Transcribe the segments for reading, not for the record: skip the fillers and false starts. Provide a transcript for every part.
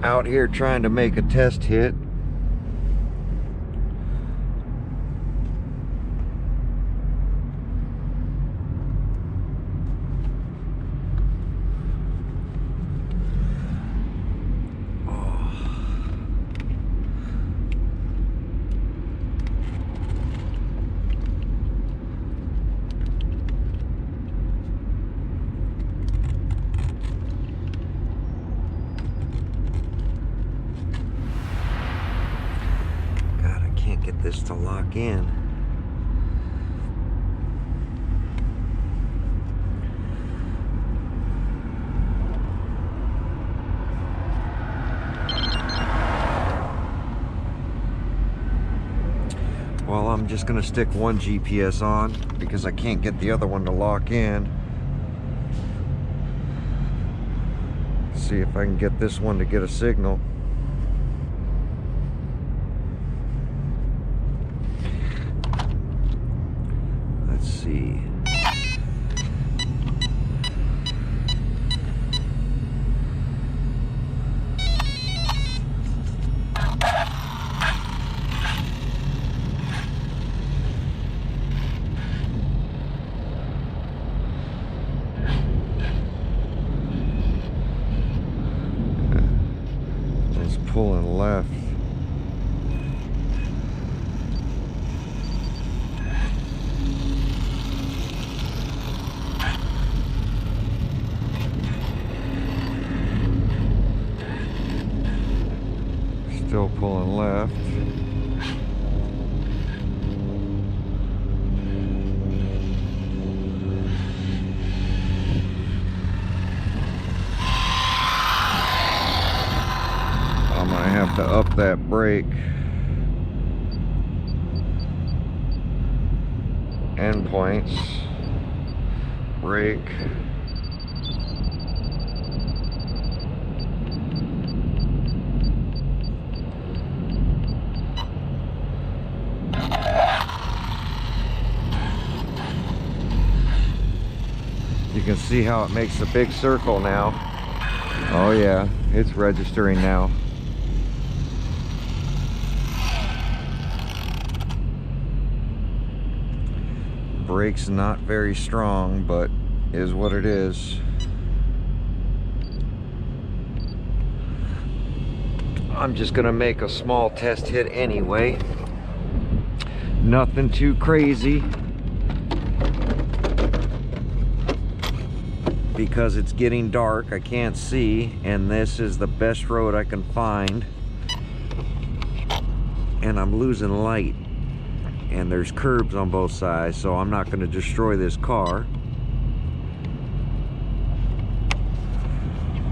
Out here trying to make a test hit. Get this to lock in. Well, I'm just gonna stick one GPS on because I can't get the other one to lock in. See if I can get this one to get a signal. See. It's pulling left. Still pulling left. I'm gonna have to up that brake. Endpoints. Brake. You can see how it makes a big circle now. Oh yeah, it's registering now. Brake's not very strong, but is what it is. I'm just gonna make a small test hit anyway. Nothing too crazy, because it's getting dark, I can't see, and this is the best road I can find, and I'm losing light, and there's curbs on both sides, so I'm not going to destroy this car,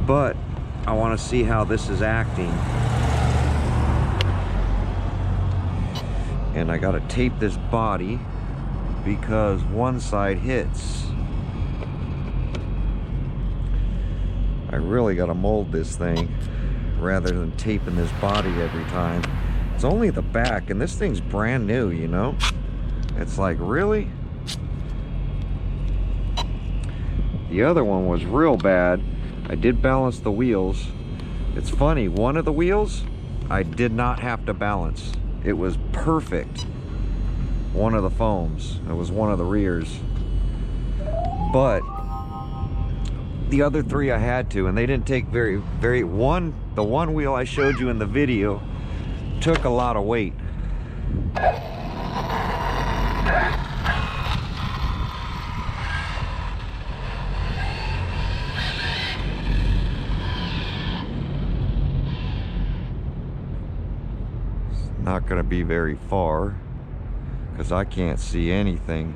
but I want to see how this is acting. And I got to tape this body because one side hits. I really got to mold this thing rather than taping this body every time. It's only the back, and this thing's brand new, you know? It's like, really? The other one was real bad. I did balance the wheels. It's funny, one of the wheels I did not have to balance. It was perfect. One of the foams. It was one of the rears. But the other three I had to, and they didn't take the one wheel I showed you in the video took a lot of weight. It's not going to be very far because I can't see anything.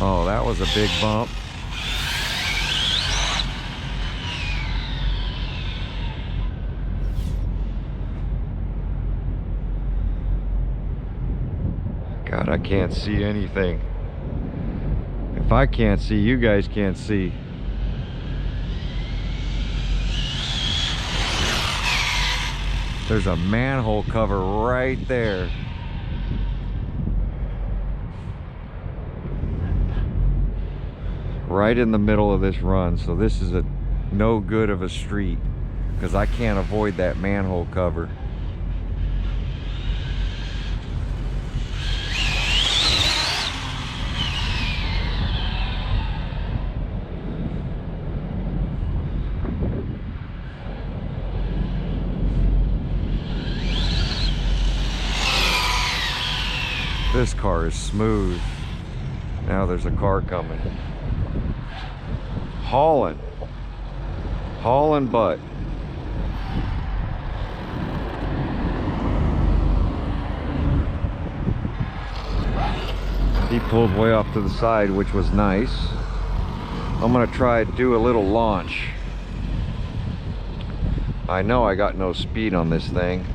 Oh, that was a big bump. God, I can't see anything. If I can't see, you guys can't see. There's a manhole cover right there. right in the middle of this run. So this is a no good of a street because I can't avoid that manhole cover. This car is smooth. Now there's a car coming. Hauling butt. He pulled way off to the side, which was nice. I'm gonna try to do a little launch. I know I got no speed on this thing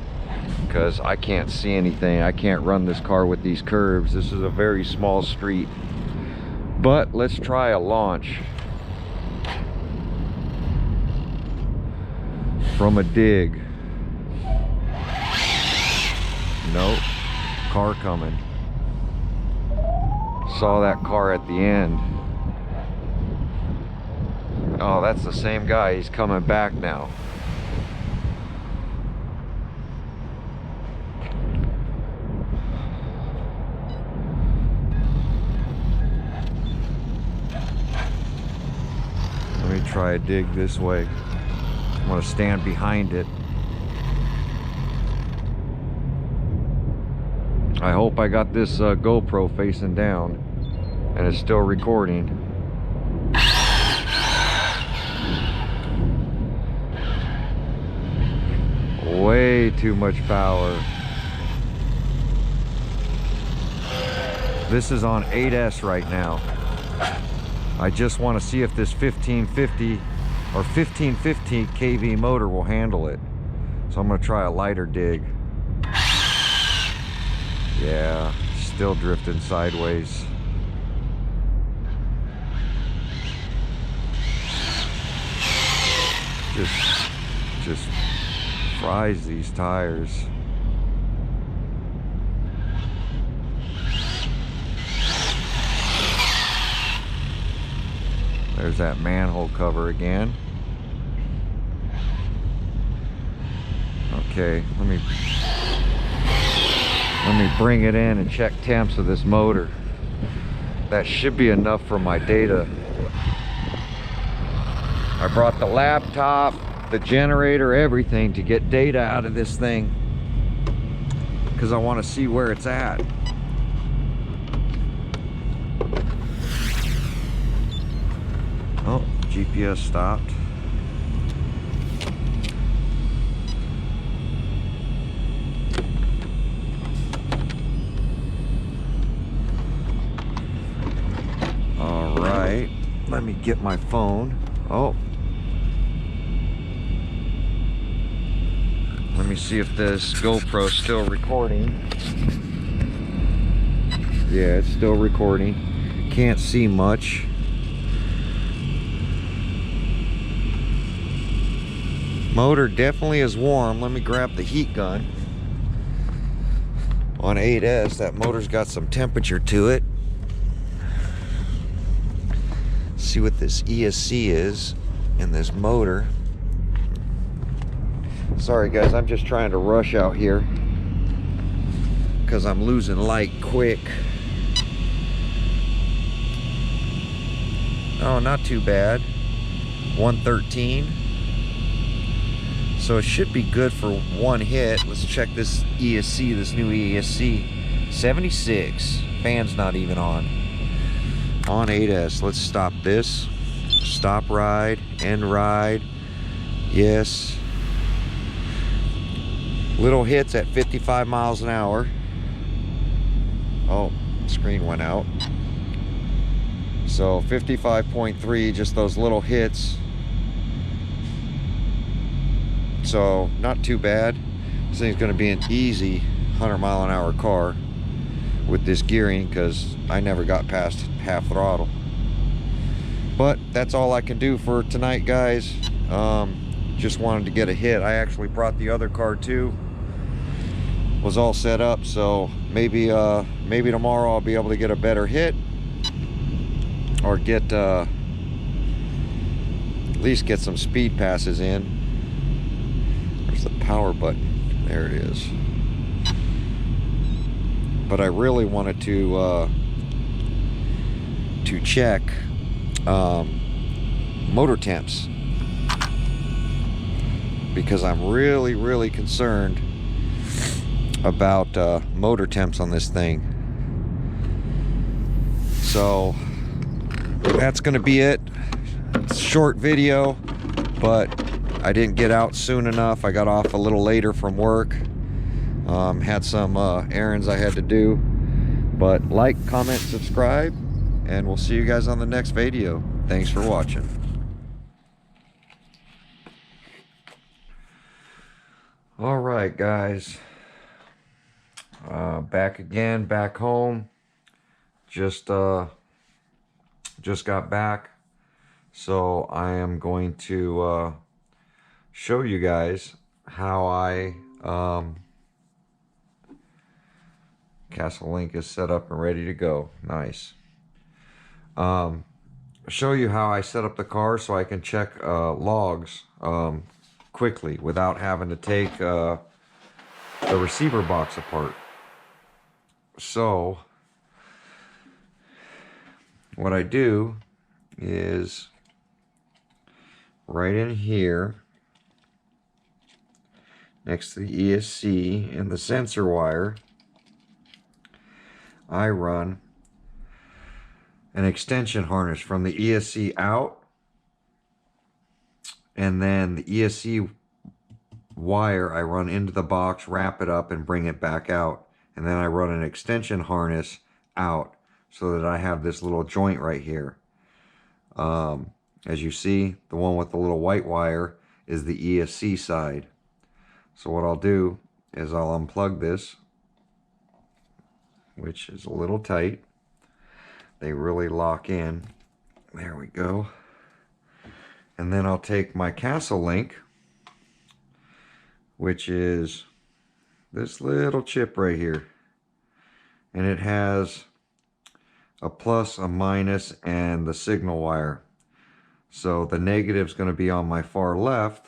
because I can't see anything. I can't run this car with these curves. This is a very small street. But let's try a launch from a dig. Nope. Car coming. Saw that car at the end. Oh, that's the same guy. He's coming back now. Let me try a dig this way. I'm gonna stand behind it. I hope I got this GoPro facing down and it's still recording. Way too much power. This is on 8S right now. I just want to see if this 1550 or 1550 kV motor will handle it. So I'm going to try a lighter dig. Yeah, still drifting sideways. Just fries these tires. There's that manhole cover again. Okay, let me bring it in and check temps of this motor. That should be enough for my data. I brought the laptop, the generator, everything to get data out of this thing because I want to see where it's at. Oh, GPS stopped. All right, let me get my phone. Oh, let me see if this GoPro's still recording. Yeah, it's still recording. Can't see much. Motor definitely is warm. Let me grab the heat gun. On 8S, that motor's got some temperature to it. See what this ESC is in this motor. Sorry guys, I'm just trying to rush out here because I'm losing light quick. Oh, not too bad. 113. So it should be good for one hit. Let's check this ESC, this new ESC. 76. Fan's not even on. On 8S. Let's stop this. Stop ride. End ride. Yes. Little hits at 55 miles an hour. Oh, screen went out. So 55.3, just those little hits. So not too bad. This thing's going to be an easy 100-mile-an-hour car with this gearing because I never got past half throttle. But that's all I can do for tonight, guys. Just wanted to get a hit. I actually brought the other car too. Was all set up, so maybe tomorrow I'll be able to get a better hit or get at least get some speed passes in. Where's the power button? There it is. But I really wanted to check motor temps, because I'm really concerned about motor temps on this thing. So that's gonna be it. It's a short video, but I didn't get out soon enough. I got off a little later from work. Had some errands I had to do. But like, comment, subscribe, and we'll see you guys on the next video. Thanks for watching. All right, guys. Back again, back home. Just got back. So I am going to show you guys how I Castle Link is set up and ready to go. Nice. Show you how I set up the car so I can check logs quickly without having to take the receiver box apart. So what I do is right in here next to the ESC and the sensor wire, I run an extension harness from the ESC out, and then the ESC wire I run into the box, wrap it up, and bring it back out. And then I run an extension harness out so that I have this little joint right here. As you see, the one with the little white wire is the ESC side. So what I'll do is I'll unplug this, which is a little tight. They really lock in. There we go. And then I'll take my Castle Link, which is this little chip right here. And it has a plus, a minus, and the signal wire. So the negative is going to be on my far left,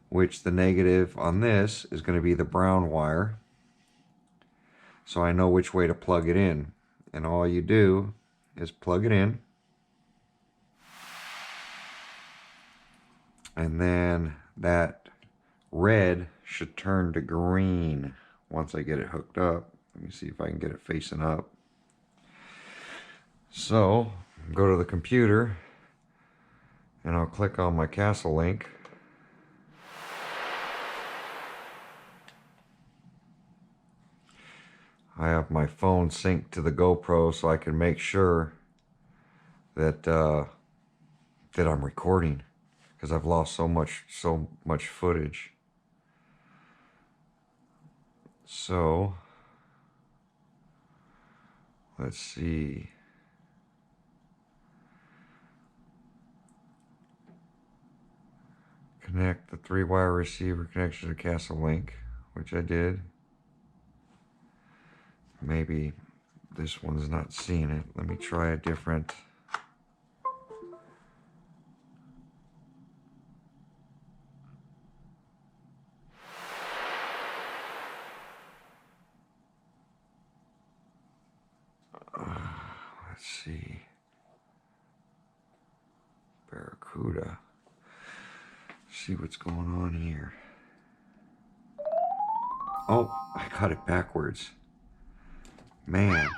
which the negative on this is going to be the brown wire. So I know which way to plug it in. And all you do is plug it in. And then that red should turn to green once I get it hooked up. Let me see if I can get it facing up. So, go to the computer and I'll click on my Castle Link. I have my phone synced to the GoPro so I can make sure that that I'm recording, because I've lost so much footage. So let's see. Connect the 3-wire receiver connection to Castle Link, which I did. Maybe this one's not seeing it. Let me try a different. Let's see. Barracuda. See what's going on here. Oh, I got it backwards. Man.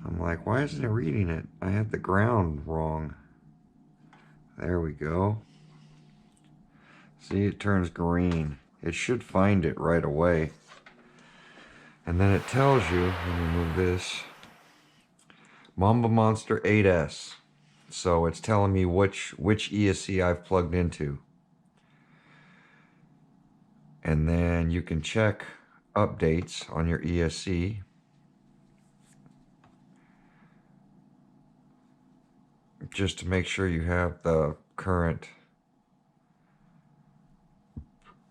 I'm like, why isn't it reading it? I had the ground wrong. There we go. See, it turns green. It should find it right away. And then it tells you, let me move this, Mamba Monster 8S. So it's telling me which ESC I've plugged into. And then you can check updates on your ESC. Just to make sure you have the current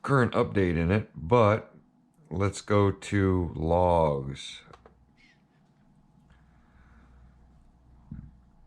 update in it. But let's go to logs.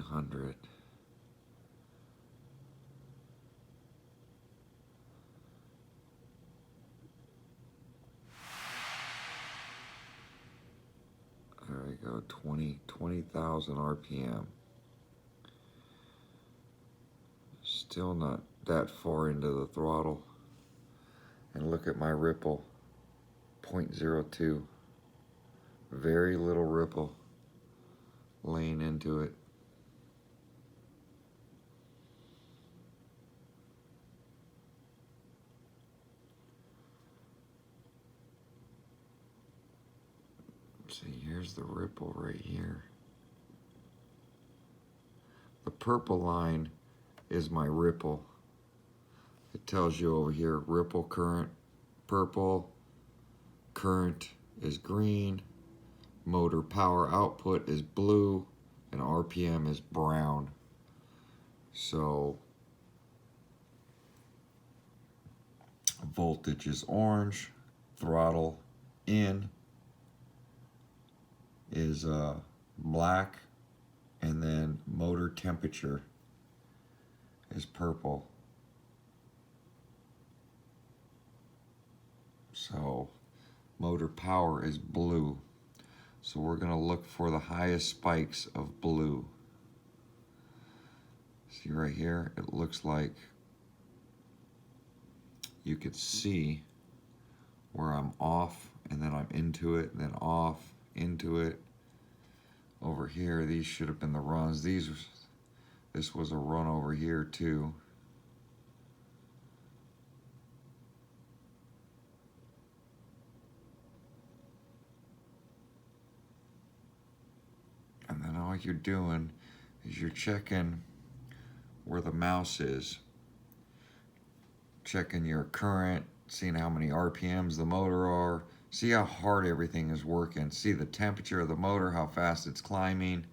1500. There we go, 20,000 RPM. Still not that far into the throttle. And look at my ripple, 0.02. Very little ripple laying into it. See, here's the ripple right here. The purple line is my ripple. It tells you over here, ripple current, purple, current is green, motor power output is blue, and RPM is brown. So voltage is orange, throttle in is black, and then motor temperature is purple. So motor power is blue. So we're going to look for the highest spikes of blue. See right here, it looks like you could see where I'm off and then I'm into it, and then off, into it. Over here, these should have been the runs. This was a run over here too. And then all you're doing is you're checking where the mouse is. Checking your current, seeing how many RPMs the motor are. See how hard everything is working. See the temperature of the motor, how fast it's climbing.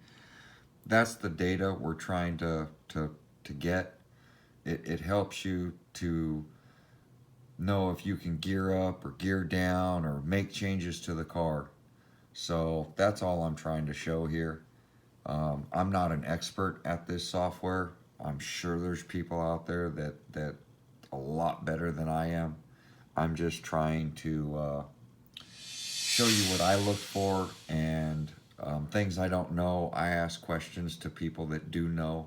That's the data we're trying to get. It helps you to know if you can gear up or gear down or make changes to the car. So that's all I'm trying to show here. I'm not an expert at this software. I'm sure there's people out there that a lot better than I am. I'm just trying to show you what I look for, and things I don't know, I ask questions to people that do know.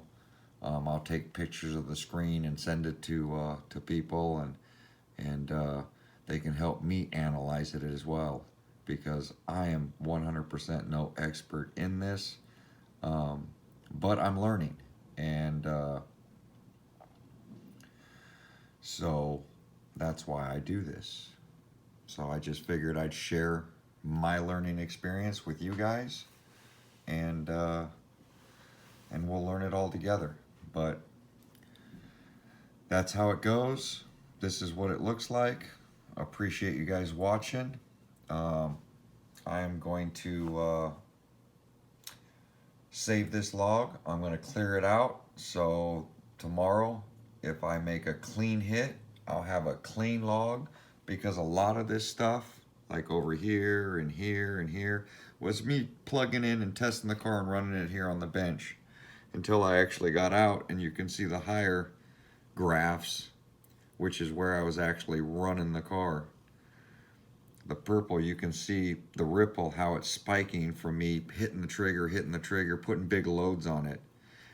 I'll take pictures of the screen and send it to people, and they can help me analyze it as well, because I am 100% no expert in this, but I'm learning, and so that's why I do this. So I just figured I'd share my learning experience with you guys, and we'll learn it all together. But that's how it goes. This is what it looks like. Appreciate you guys watching. I am going to save this log. I'm going to clear it out, so tomorrow if I make a clean hit, I'll have a clean log, because a lot of this stuff, like over here and here and here, was me plugging in and testing the car and running it here on the bench until I actually got out, and you can see the higher graphs, which is where I was actually running the car. The purple, you can see the ripple, how it's spiking from me hitting the trigger, putting big loads on it.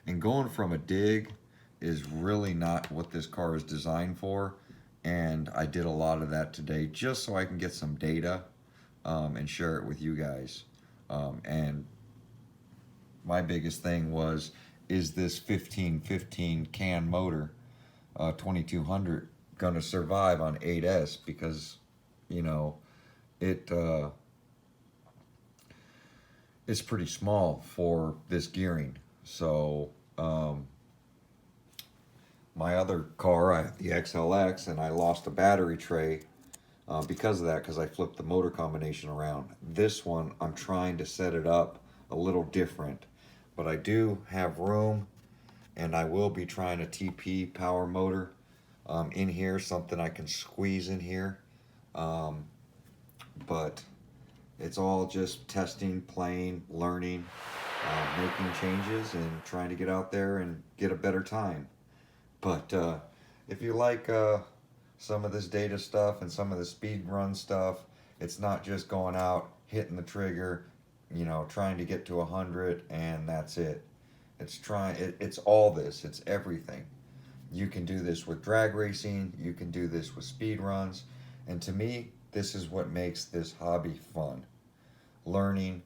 And going from a dig is really not what this car is designed for. And I did a lot of that today just so I can get some data and share it with you guys. And my biggest thing was, is this 1515 can motor 2200 gonna survive on 8S? Because, you know, it's pretty small for this gearing. So my other car, I have the XLX, and I lost a battery tray because of that, because I flipped the motor combination around. This one, I'm trying to set it up a little different, but I do have room, and I will be trying a TP power motor in here, something I can squeeze in here. But it's all just testing, playing, learning. making changes and trying to get out there and get a better time. But if you like some of this data stuff and some of the speed run stuff, it's not just going out, hitting the trigger, you know, trying to get to 100 and that's it. It's all this, it's everything. You can do this with drag racing, you can do this with speed runs, and to me, this is what makes this hobby fun. Learning,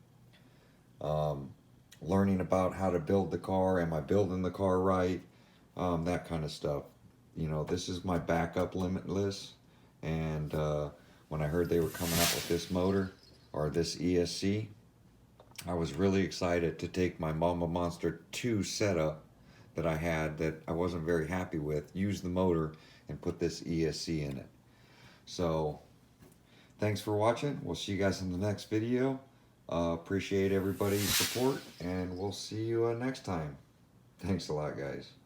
um, learning about how to build the car, am I building the car right, that kind of stuff. You know, this is my backup limitless, and when I heard they were coming out with this motor, or this ESC, I was really excited to take my Mamba Monster 2 setup that I had that I wasn't very happy with, use the motor, and put this ESC in it. So, thanks for watching. We'll see you guys in the next video. Appreciate everybody's support, and we'll see you next time. Thanks a lot, guys.